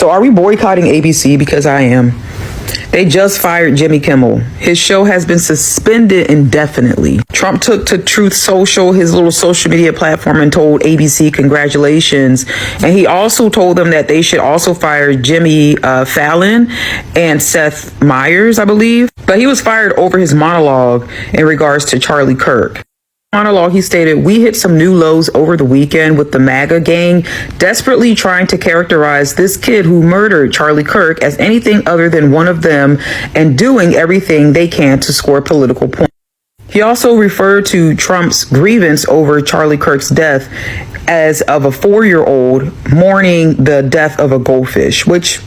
So are we boycotting ABC? Because I am. They just fired Jimmy Kimmel. His show has been suspended indefinitely. Trump took to Truth Social, his little social media platform, and told ABC congratulations. And he also told them that they should also fire Jimmy Fallon and Seth Meyers, I believe. But he was fired over his monologue in regards to Charlie Kirk. Monologue, he stated, "We hit some new lows over the weekend with the MAGA gang desperately trying to characterize this kid who murdered Charlie Kirk as anything other than one of them and doing everything they can to score political points." He also referred to Trump's grievance over Charlie Kirk's death as of a 4-year-old mourning the death of a goldfish, which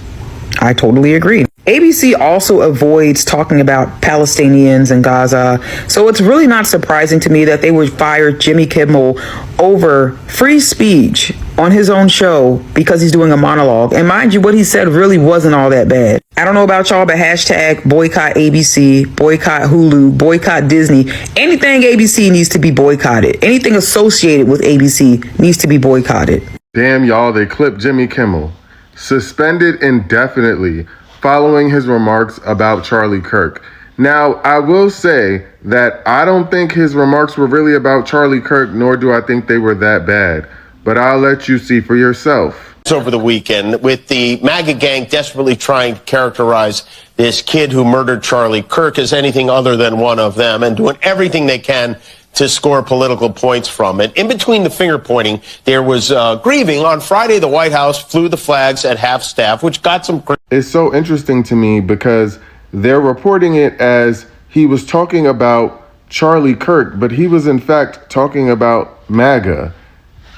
I totally agree. ABC also avoids talking about Palestinians and Gaza, so it's really not surprising to me that they would fire Jimmy Kimmel over free speech on his own show because he's doing a monologue. And mind you, what he said really wasn't all that bad. I don't know about y'all, but hashtag boycott ABC, boycott Hulu, boycott Disney. Anything ABC needs to be boycotted. Anything associated with ABC needs to be boycotted. Damn, y'all, they clipped Jimmy Kimmel. Suspended indefinitely following his remarks about Charlie Kirk. Now, I will say that I don't think his remarks were really about Charlie Kirk, nor do I think they were that bad. But I'll let you see for yourself. Over the weekend, with the MAGA gang desperately trying to characterize this kid who murdered Charlie Kirk as anything other than one of them and doing everything they can to score political points from it. In between the finger pointing, there was grieving. On Friday, the White House flew the flags at half staff, which got some... It's so interesting to me because they're reporting it as he was talking about Charlie Kirk, but he was in fact talking about MAGA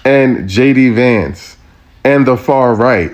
and J.D. Vance and the far right.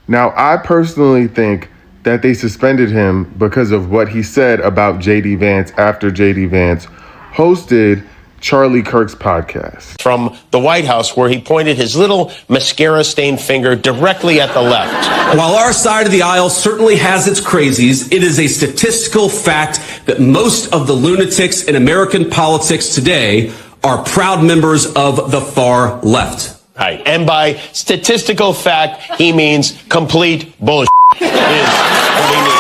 Now, I personally think that they suspended him because of what he said about J.D. Vance after J.D. Vance hosted Charlie Kirk's podcast. From the White House, where he pointed his little mascara-stained finger directly at the left. While our side of the aisle certainly has its crazies, it is a statistical fact that most of the lunatics in American politics today are proud members of the far left. Right. And by statistical fact, he means complete bullshit. Is what he means.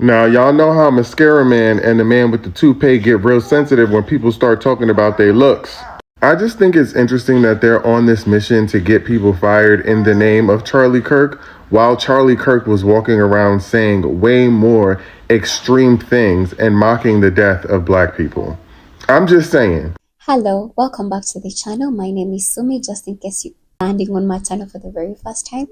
Now, y'all know how Mascara Man and the man with the toupee get real sensitive when people start talking about their looks. I just think it's interesting that they're on this mission to get people fired in the name of Charlie Kirk, while Charlie Kirk was walking around saying way more extreme things and mocking the death of Black people. I'm just saying. Hello, welcome back to the channel. My name is Sumi. Just in case you're landing on my channel for the very first time,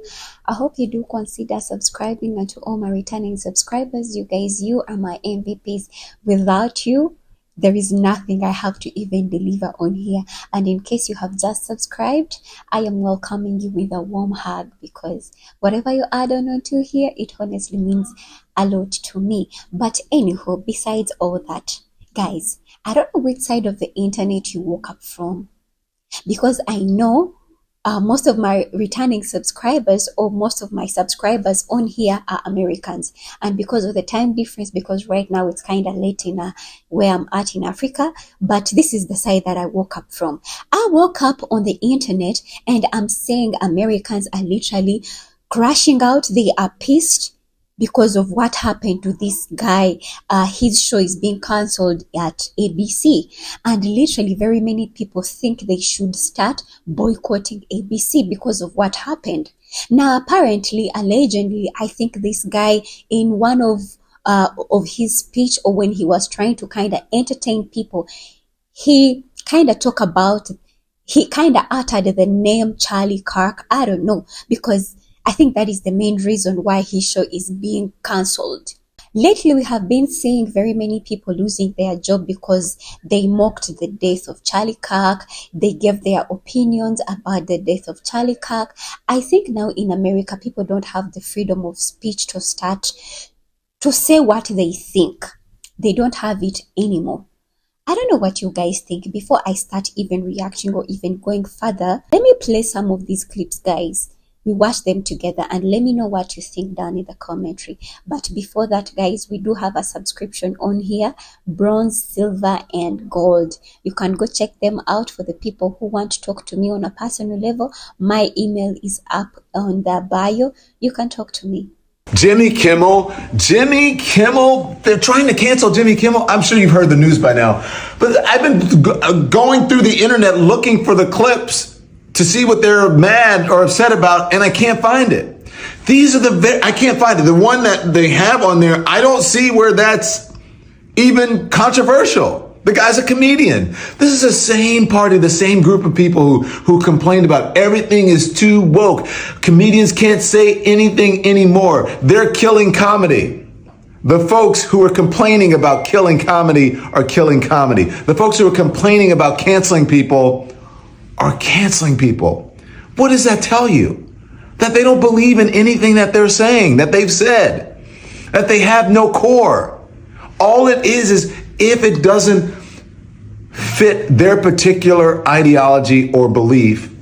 I hope you do consider subscribing. And to all my returning subscribers, you guys, you are my MVPs. Without you, there is nothing I have to even deliver on here. And in case you have just subscribed, I am welcoming you with a warm hug, because whatever you add on to here, it honestly means a lot to me. But anyhow, besides all that, guys, I don't know which side of the internet you woke up from, because I know most of my returning subscribers, or most of my subscribers on here, are Americans. And because of the time difference, because right now it's kind of late in where I'm at in Africa, but this is the side that I woke up from. I woke up on the internet and I'm saying Americans are literally crashing out. They are pissed because of what happened to this guy. His show is being cancelled at ABC, and literally very many people think they should start boycotting ABC because of what happened. Now, apparently, allegedly, I think this guy, in one of his speech, or when he was trying to kind of entertain people, he kind of uttered the name Charlie Kirk. I don't know, because I think that is the main reason why his show is being cancelled. Lately, we have been seeing very many people losing their job because they mocked the death of Charlie Kirk. They gave their opinions about the death of Charlie Kirk. I think now in America, people don't have the freedom of speech to start to say what they think. They don't have it anymore. I don't know what you guys think. Before I start even reacting or even going further, let me play some of these clips, guys. we watch them together, and let me know what you think down in the commentary. But before that, guys, we do have a subscription on here, bronze, silver, and gold. You can go check them out. For the people who want to talk to me on a personal level, my email is up on the bio. You can talk to me. Jimmy Kimmel, they're trying to cancel Jimmy Kimmel. I'm sure you've heard the news by now, but I've been going through the internet looking for the clips to see what they're mad or upset about, and I can't find it. These are I can't find it. The one that they have on there, I don't see where that's even controversial. The guy's a comedian. This is the same party, the same group of people who complained about everything is too woke. Comedians can't say anything anymore. They're killing comedy. The folks who are complaining about killing comedy are killing comedy. The folks who are complaining about canceling people are canceling people. What does that tell you? That they don't believe in anything that they're saying, that they've said, that they have no core. All it is if it doesn't fit their particular ideology or belief,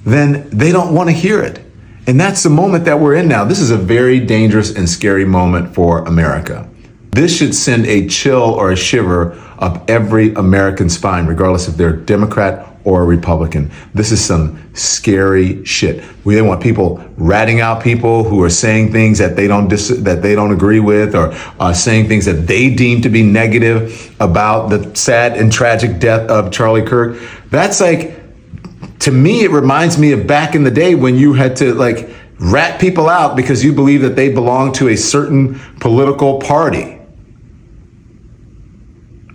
then they don't want to hear it. And that's the moment that we're in now. This is a very dangerous and scary moment for America. This should send a chill or a shiver up every American spine, regardless if they're Democrat or a Republican. This is some scary shit. We don't want people ratting out people who are saying things that they don't agree with, or saying things that they deem to be negative about the sad and tragic death of Charlie Kirk. That's like, to me, it reminds me of back in the day when you had to like rat people out because you believe that they belong to a certain political party.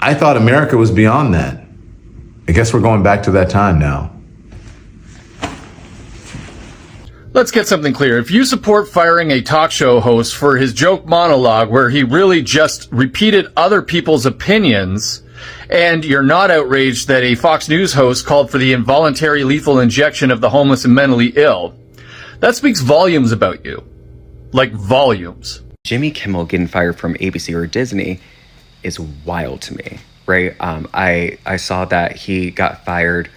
I thought America was beyond that. I guess we're going back to that time now. Let's get something clear. If you support firing a talk show host for his joke monologue where he really just repeated other people's opinions, and you're not outraged that a Fox News host called for the involuntary lethal injection of the homeless and mentally ill, that speaks volumes about you. Like volumes. Jimmy Kimmel getting fired from ABC or Disney is wild to me. Right, I saw that he got fired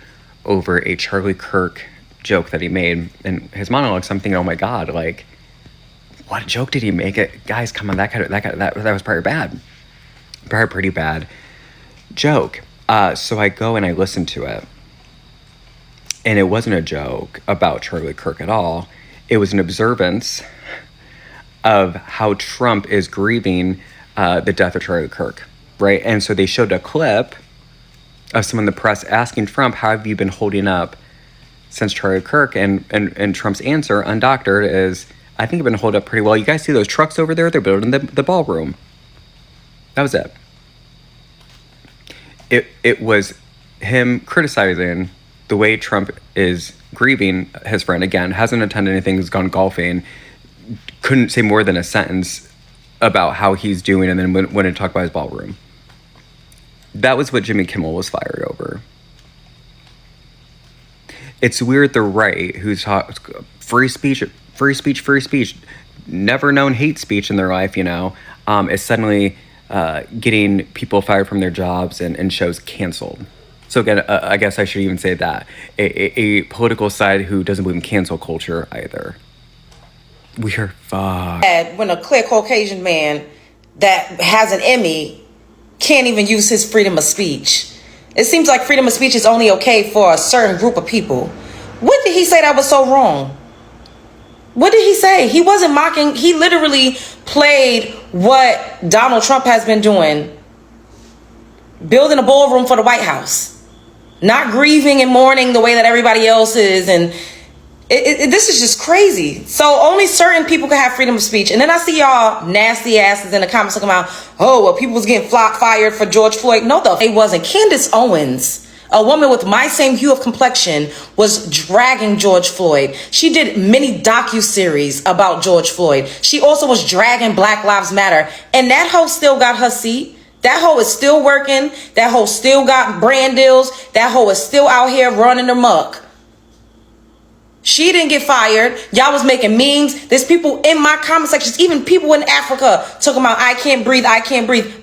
over a Charlie Kirk joke that he made in his monologue. So I'm thinking, oh my God, like, what joke did he make? Guys, come on, that was probably bad, pretty bad joke. So I go and I listen to it, and it wasn't a joke about Charlie Kirk at all. It was an observance of how Trump is grieving the death of Charlie Kirk. Right, and so they showed a clip of someone in the press asking Trump, how have you been holding up since Charlie Kirk? And Trump's answer, undoctored, is, I think I've been holding up pretty well. You guys see those trucks over there? They're building the ballroom. That was it. It was him criticizing the way Trump is grieving his friend. Again, hasn't attended anything, has gone golfing, couldn't say more than a sentence about how he's doing, and then went and talked about his ballroom. That was what Jimmy Kimmel was fired over. It's weird the right, who's free speech, never known hate speech in their life, is suddenly getting people fired from their jobs and shows canceled. So again, I guess I should even say that. A political side who doesn't believe in cancel culture either. We are fucked. When a clear Caucasian man that has an Emmy can't even use his freedom of speech. It seems like freedom of speech is only okay for a certain group of people. What did he say that was so wrong? What did he say? He wasn't mocking. He literally played what Donald Trump has been doing. Building a ballroom for the White House. Not grieving and mourning the way that everybody else is. And this is just crazy. So only certain people can have freedom of speech. And then I see y'all nasty asses in the comments talking about, oh, well, people was getting fired for George Floyd. No, it wasn't. Candace Owens, a woman with my same hue of complexion, was dragging George Floyd. She did many docuseries about George Floyd. She also was dragging Black Lives Matter. And that hoe still got her seat. That hoe is still working. That hoe still got brand deals. That hoe is still out here running amok. She didn't get fired. Y'all was making memes. There's people in my comment sections, even people in Africa, talking about I can't breathe,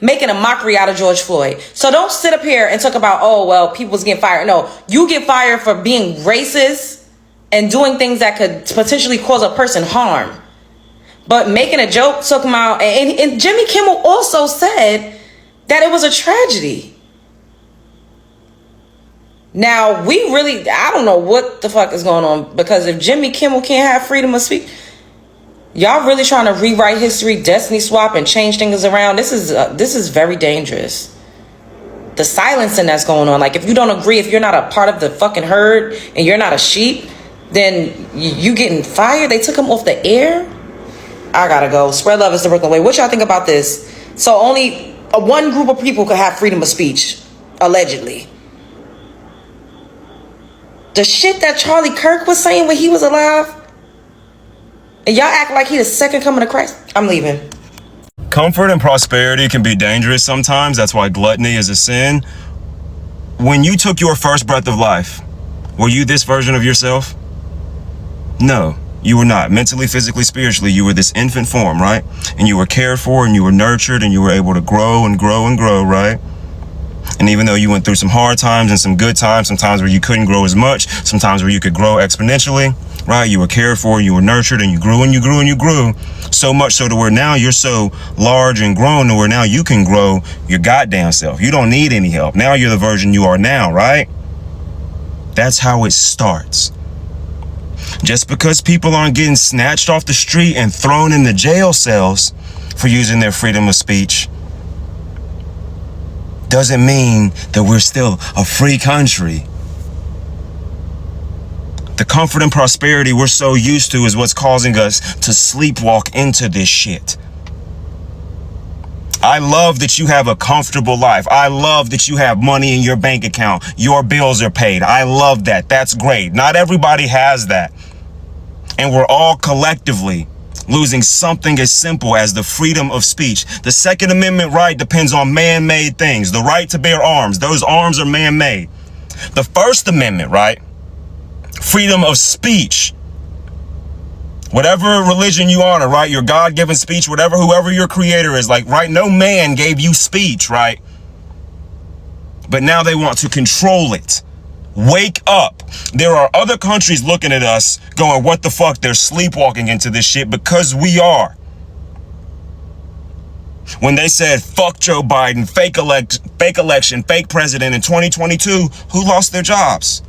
making a mockery out of George Floyd. So don't sit up here and talk about, oh, well, people was getting fired. No, you get fired for being racist, and doing things that could potentially cause a person harm. But making a joke took him out. And Jimmy Kimmel also said that it was a tragedy. Now, I don't know what the fuck is going on, because if Jimmy Kimmel can't have freedom of speech, y'all really trying to rewrite history, destiny swap, and change things around. This is very dangerous. The silencing that's going on. Like, if you don't agree, if you're not a part of the fucking herd and you're not a sheep, then you getting fired. They took him off the air. I gotta go. Spread love is the Brooklyn way. What y'all think about this? So only one group of people could have freedom of speech, allegedly. The shit that Charlie Kirk was saying when he was alive, and y'all act like he the second coming of Christ. I'm leaving. Comfort and prosperity can be dangerous sometimes. That's why gluttony is a sin. When you took your first breath of life, were you this version of yourself? No, you were not. Mentally, physically, spiritually, you were this infant form, right? And you were cared for and you were nurtured and you were able to grow and grow and grow, right? And even though you went through some hard times and some good times, sometimes where you couldn't grow as much, sometimes where you could grow exponentially, right? You were cared for, you were nurtured, and you grew and you grew and you grew. So much so to where now you're so large and grown to where now you can grow your goddamn self. You don't need any help. Now you're the version you are now, right? That's how it starts. Just because people aren't getting snatched off the street and thrown in the jail cells for using their freedom of speech doesn't mean that we're still a free country. The comfort and prosperity we're so used to is what's causing us to sleepwalk into this shit. I love that you have a comfortable life. I love that you have money in your bank account. Your bills are paid. I love that. That's great. Not everybody has that. And we're all collectively losing something as simple as the freedom of speech. The Second Amendment right depends on man-made things. The right to bear arms, those arms are man-made. The First Amendment, right? Freedom of speech. Whatever religion you honor, right? Your God-given speech, whoever your creator is, like, right? No man gave you speech, right? But now they want to control it. Wake up. There are other countries looking at us going, what the fuck? They're sleepwalking into this shit because we are. When they said, fuck Joe Biden, fake election, fake president in 2022, who lost their jobs?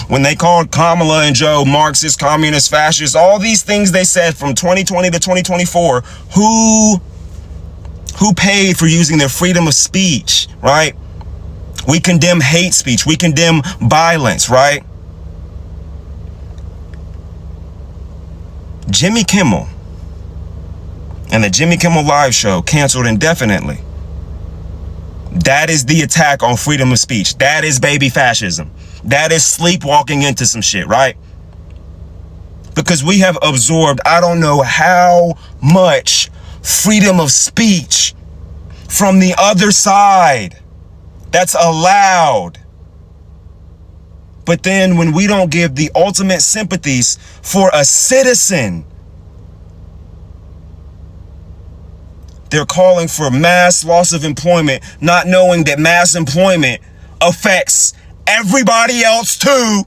When they called Kamala and Joe Marxist, communist, fascist, all these things they said from 2020 to 2024, who paid for using their freedom of speech, right? We condemn hate speech. We condemn violence, right? Jimmy Kimmel and the Jimmy Kimmel Live show canceled indefinitely. That is the attack on freedom of speech. That is baby fascism. That is sleepwalking into some shit, right? Because we have absorbed, I don't know how much freedom of speech from the other side that's allowed. But then when we don't give the ultimate sympathies for a citizen, they're calling for mass loss of employment, not knowing that mass employment affects everybody else too.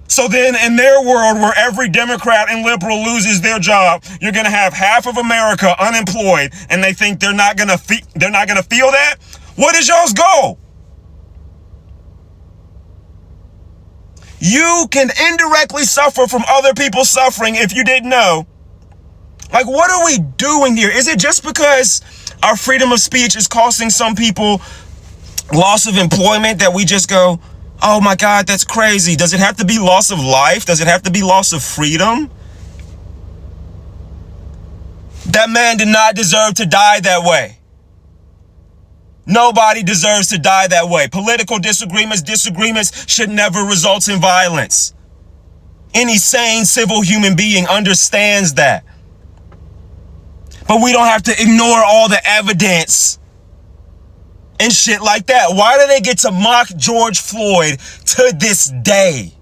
So then in their world where every Democrat and liberal loses their job, you're going to have half of America unemployed and they think they're not going to feel that? What is y'all's goal? You can indirectly suffer from other people's suffering if you didn't know. Like, what are we doing here? Is it just because our freedom of speech is costing some people loss of employment that we just go, oh my God, that's crazy? Does it have to be loss of life? Does it have to be loss of freedom? That man did not deserve to die that way. Nobody deserves to die that way. Political disagreements should never result in violence. Any sane civil human being understands that. But we don't have to ignore all the evidence and shit like that. Why do they get to mock George Floyd to this day?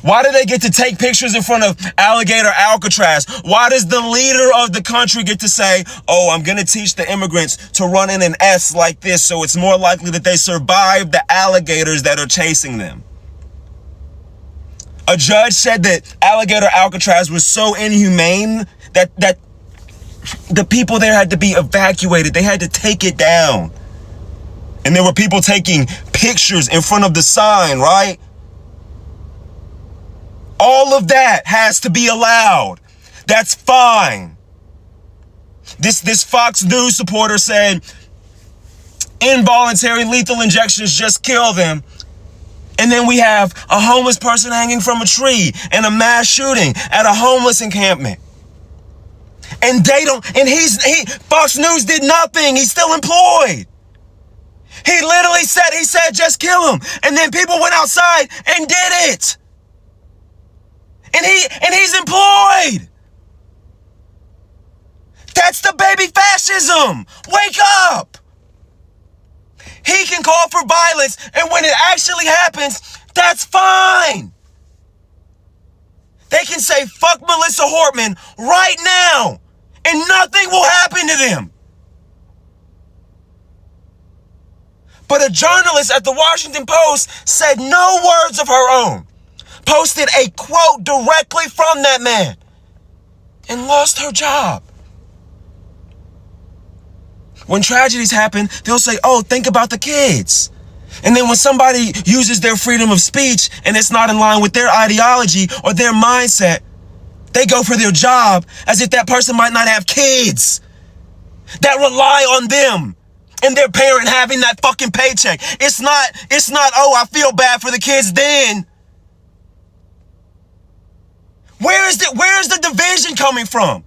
Why do they get to take pictures in front of Alligator Alcatraz? Why does the leader of the country get to say, oh, I'm going to teach the immigrants to run in an S like this so it's more likely that they survive the alligators that are chasing them? A judge said that Alligator Alcatraz was so inhumane that the people there had to be evacuated. They had to take it down. And there were people taking pictures in front of the sign, right? All of that has to be allowed. That's fine. This Fox News supporter said involuntary lethal injections just kill them. And then we have a homeless person hanging from a tree and a mass shooting at a homeless encampment. And Fox News did nothing. He's still employed. He literally said, just kill him. And then people went outside and did it. And he's employed. That's the baby fascism. Wake up. He can call for violence, and when it actually happens, that's fine. They can say, fuck Melissa Hortman right now, and nothing will happen to them. But a journalist at the Washington Post said no words of her own, posted a quote directly from that man, and lost her job. When tragedies happen, they'll say, oh, think about the kids. And then when somebody uses their freedom of speech and it's not in line with their ideology or their mindset, they go for their job as if that person might not have kids that rely on them and their parent having that fucking paycheck. It's not, oh, I feel bad for the kids then. Where is the division coming from?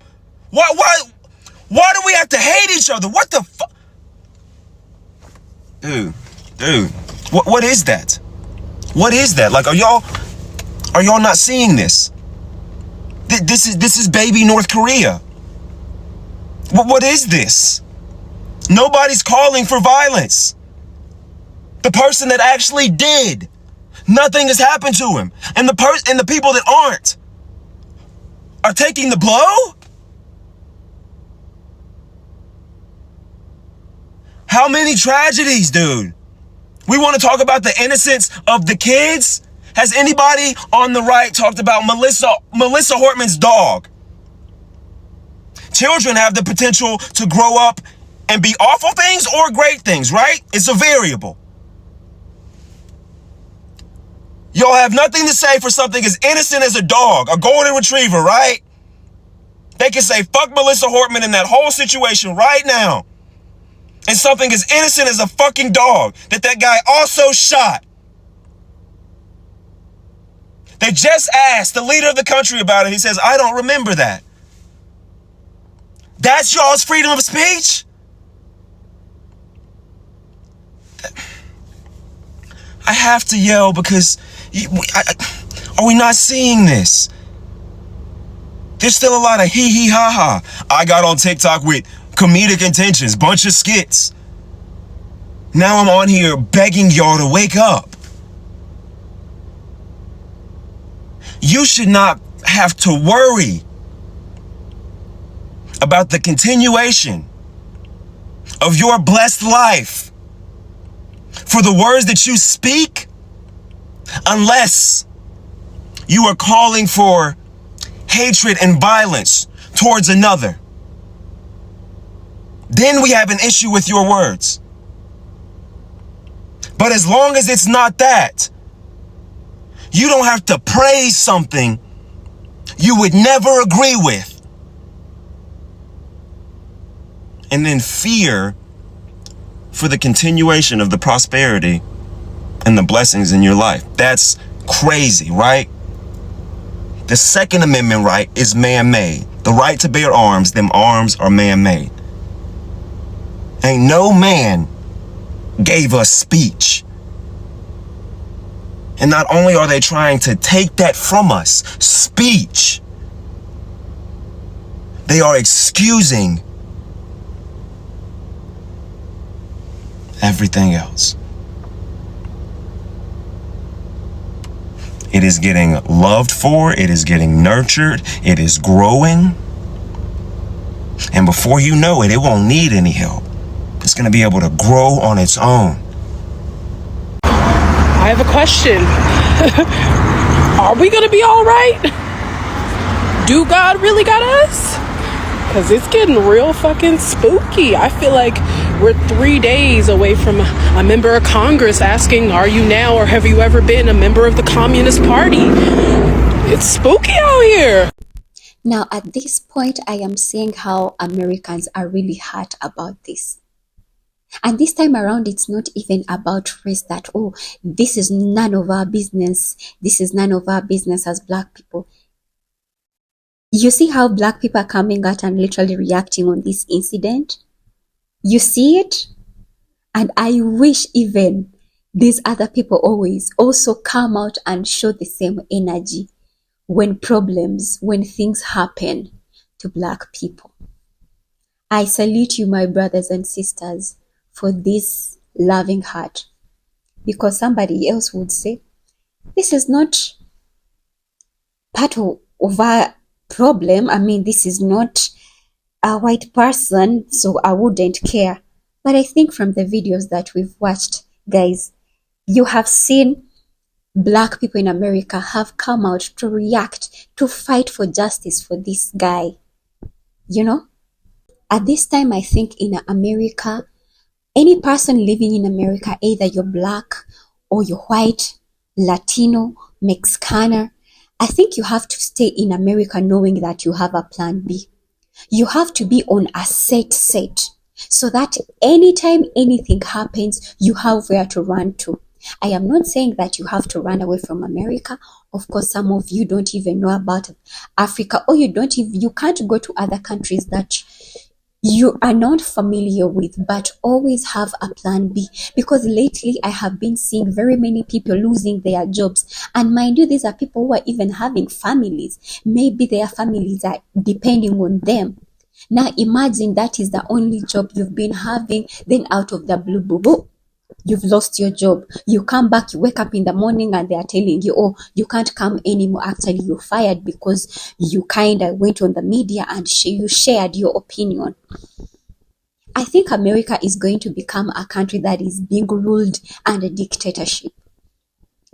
Why do we have to hate each other? What the fuck? Dude, what is that? What is that? Like, are y'all not seeing this? This is baby North Korea. What is this? Nobody's calling for violence. The person that actually did, nothing has happened to him. And the people that aren't are taking the blow? How many tragedies, dude? We want to talk about the innocence of the kids? Has anybody on the right talked about Melissa Hortman's dog? Children have the potential to grow up and be awful things or great things, right? It's a variable. Y'all have nothing to say for something as innocent as a dog, a golden retriever, right? They can say, fuck Melissa Hortman in that whole situation right now. And something as innocent as a fucking dog that guy also shot. They just asked the leader of the country about it. He says, I don't remember that. That's y'all's freedom of speech? I have to yell because are we not seeing this? There's still a lot of hee hee ha ha. I got on TikTok with comedic intentions, bunch of skits. Now I'm on here begging y'all to wake up. You should not have to worry about the continuation of your blessed life for the words that you speak unless you are calling for hatred and violence towards another. Then we have an issue with your words. But as long as it's not that, you don't have to praise something you would never agree with and then fear for the continuation of the prosperity and the blessings in your life. That's crazy, right? The Second Amendment right is man-made. The right to bear arms, them arms are man-made. Ain't no man gave us speech. And not only are they trying to take that from us, speech, they are excusing everything else. It is getting loved for, it is getting nurtured, it is growing. And before you know it, it won't need any help. It's going to be able to grow on its own. I have a question. Are we going to be all right? Do God really got us? Because it's getting real fucking spooky. I feel like we're 3 days away from a member of Congress asking, are you now or have you ever been a member of the Communist Party? It's spooky out here. Now, at this point, I am seeing how Americans are really hurt about this. And this time around, it's not even about race that, oh, this is none of our business. This is none of our business as Black people. You see how Black people are coming out and literally reacting on this incident? You see it? And I wish even these other people always also come out and show the same energy when things happen to Black people. I salute you, my brothers and sisters, for this loving heart. Because somebody else would say, this is not part of our problem. I mean, this is not a white person, so I wouldn't care. But I think from the videos that we've watched, guys, you have seen Black people in America have come out to react, to fight for justice for this guy. You know? At this time, I think in America, any person living in America, either you're Black or you're white, Latino, Mexicaner, I think you have to stay in America knowing that you have a plan B. You have to be on a set so that anytime anything happens, you have where to run to. I am not saying that you have to run away from America. Of course, some of you don't even know about Africa, or you can't go to other countries that you are not familiar with, but always have a plan B. Because lately I have been seeing very many people losing their jobs. And mind you, these are people who are even having families. Maybe their families are depending on them. Now imagine that is the only job you've been having, then out of the blue, you've lost your job. You come back, you wake up in the morning and they are telling you, oh, you can't come anymore. Actually, you're fired because you kind of went on the media and you shared your opinion. I think America is going to become a country that is being ruled under dictatorship.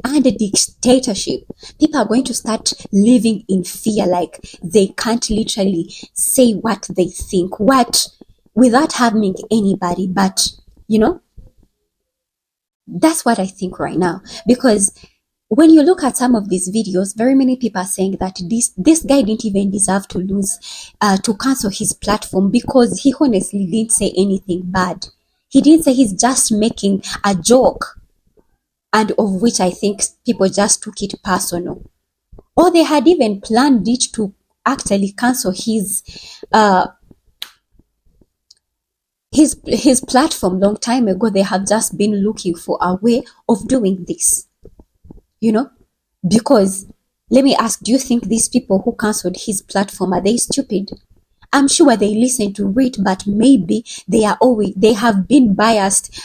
Under dictatorship, people are going to start living in fear, like they can't literally say what they think, without harming anybody. But, you know, that's what I think right now. Because when you look at some of these videos, very many people are saying that this guy didn't even deserve to to cancel his platform, because he honestly didn't say anything bad. He didn't say, he's just making a joke, and of which I think people just took it personal. Or they had even planned it to actually cancel his platform long time ago. They have just been looking for a way of doing this, you know, because let me ask, do you think these people who cancelled his platform, are they stupid? I'm sure they listen to it, but maybe they have been biased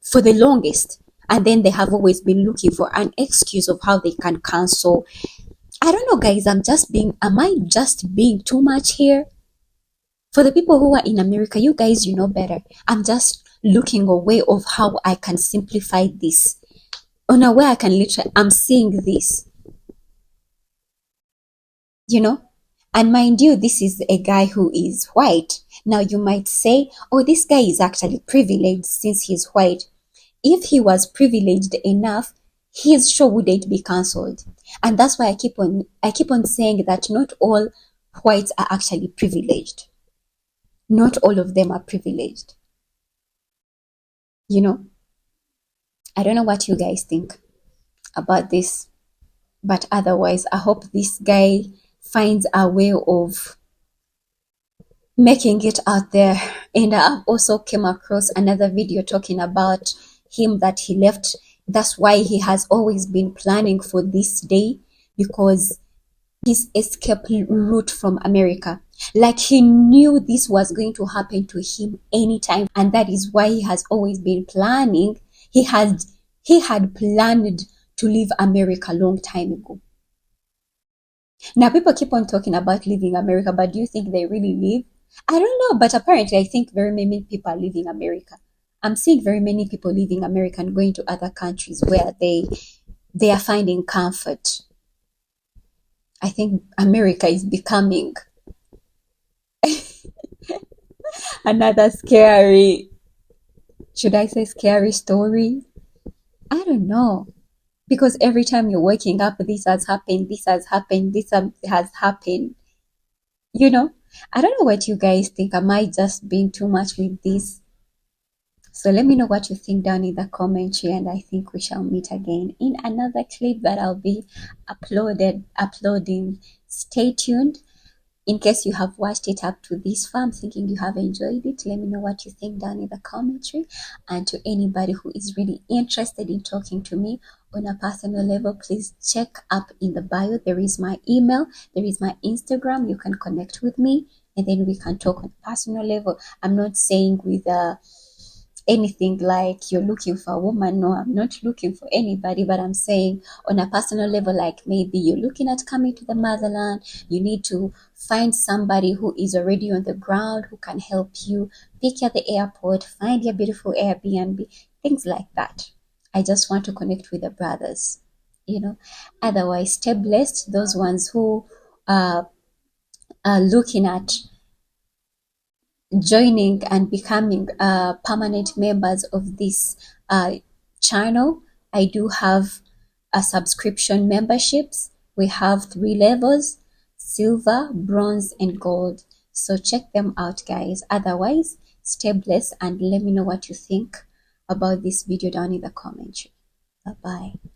for the longest, and then they have always been looking for an excuse of how they can cancel. I don't know, guys, am I just being too much here? For the people who are in America, you guys, you know better. I'm just looking a way of how I can simplify this. On a way I can I'm seeing this. You know? And mind you, this is a guy who is white. Now you might say, oh, this guy is actually privileged since he's white. If he was privileged enough, his show wouldn't be cancelled. And that's why I keep on saying that not all whites are actually privileged. Not all of them are privileged. You know, I don't know what you guys think about this, but otherwise, I hope this guy finds a way of making it out there. And I also came across another video talking about him that he left. That's why he has always been planning for this day, because his escape route from America. Like he knew this was going to happen to him anytime, and that is why he has always been planning. He had planned to leave America a long time ago. Now people keep on talking about leaving America, but do you think they really leave? I don't know, but apparently I think very many people are leaving America. I'm seeing very many people leaving America and going to other countries where they are finding comfort. I think America is becoming another scary, should I say scary story? I don't know. Because every time you're waking up, this has happened, this has happened, this has happened. You know, I don't know what you guys think. Am I just being too much with this? So let me know what you think down in the commentary, and I think we shall meet again in another clip that I'll be uploading. Stay tuned. In case you have watched it up to this far, I'm thinking you have enjoyed it. Let me know what you think down in the commentary. And to anybody who is really interested in talking to me on a personal level, please check up in the bio. There is my email, there is my Instagram. You can connect with me and then we can talk on a personal level. I'm not saying with anything like you're looking for a woman. No, I'm not looking for anybody, but I'm saying on a personal level, like maybe you're looking at coming to the motherland, you need to find somebody who is already on the ground, who can help you pick you at the airport, find your beautiful Airbnb, things like that. I just want to connect with the brothers, you know. Otherwise, stay blessed. Those ones who are looking at joining and becoming permanent members of this channel, I do have a subscription memberships. We have 3 levels: silver, bronze, and gold. So check them out, guys. Otherwise, stay blessed and let me know what you think about this video down in the commentary. Bye bye.